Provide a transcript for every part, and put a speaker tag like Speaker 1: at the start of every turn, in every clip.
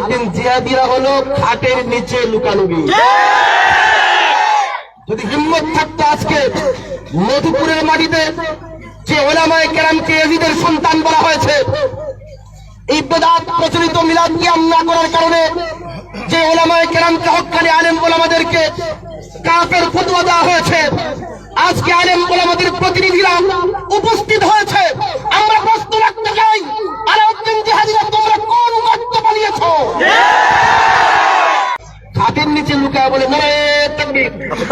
Speaker 1: আলাউদ্দিন জিহাদিরা হলো খাটের নিচে লুকালুকি। যদি হিম্মত থাকতো আজকে মধুপুরের মাটিতে যে ওলামায়ে কেরামকে ইয়াজিদের সন্তান বলা হয়েছে, এই বেদাত প্রচলিত মিলাদ কিয়াম না করার কারণে যে ওলামায়ে কেরামকে হক্কানি আলেম ওলামাদেরকে কাফের ফতোয়া দেওয়া হয়েছে, আজকে আলেম ওলামাদের প্রতিনিধিরা উপস্থিত হয়েছে। আমরা প্রশ্ন রাখতে চাই, আলাউদ্দিন জিহাদিরা তোমরা কোন উম্মত পালিয়েছো? খাটের নিচে লুকায় বলে নারে তাকবীর,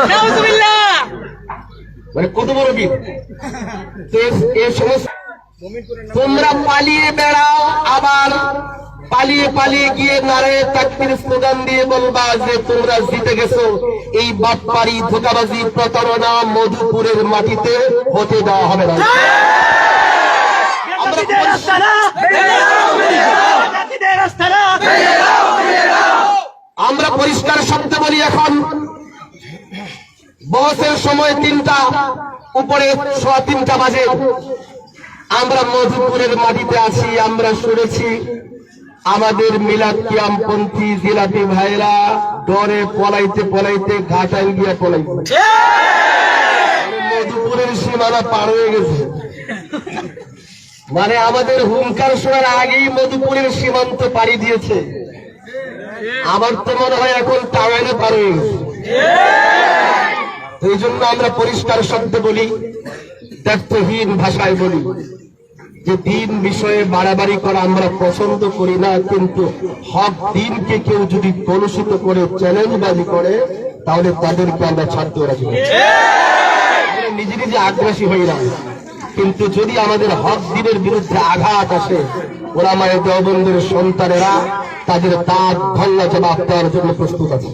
Speaker 1: নাউযুবিল্লাহ, মানে কত বড় বীর। এই সমস্ত তোমরা পালিয়ে বেড়াও, আবার পালিয়ে পালিয়ে গিয়ে নারে তাকবীর স্লোগান দিয়ে বলবা যে তোমরা জিতে গেছো। এই বাটপারি, ধোঁকাবাজি, প্রতারণা মধুপুরের মাটিতে হতে দেওয়া হবে না। আমরা পরিষ্কার শব্দে বলি, এখন বহসের সময় 3টা, উপরে 3:15 বাজে। আমরা মধুপুরের মাটিতে আছি। আমরা শুনেছি আমাদের মিলাদ কিয়াম পন্থী জিলাপি ভাইরা ডরে পলাইতে পলাইতে ঘাটাল গিয়া পলাইতে মধুপুরের সীমানা পার হয়ে গেছে। মানে আমাদের হুঙ্কার শোনার আগেই মধুপুরের সীমান্ত পাড়ি দিয়েছে। আমার তো মনে হয় এখন টাঙ্গাইলে পার হয়ে গেছে। এই জন্য আমরা পরিষ্কার শব্দে বলি, দ্ব্যর্থহীন ভাষায় বলি যে দিন বিষয়ে বাড়াবাড়ি করা আমরা পছন্দ করি না, কিন্তু হক দিনকে কেউ যদি কলুষিত করে চ্যালেঞ্জবাজি করে তাহলে তাদেরকে আমরা ছাড়তে রাজি নই। নিজে নিজে আগ্রাসী হই না, কিন্তু যদি আমাদের হক দিনের বিরুদ্ধে আঘাত আসে, ওলামায়ে দেওবন্দের সন্তানেরা তাদের দাঁত ভাঙা জবাব দেওয়ার জন্য প্রস্তুত আছে।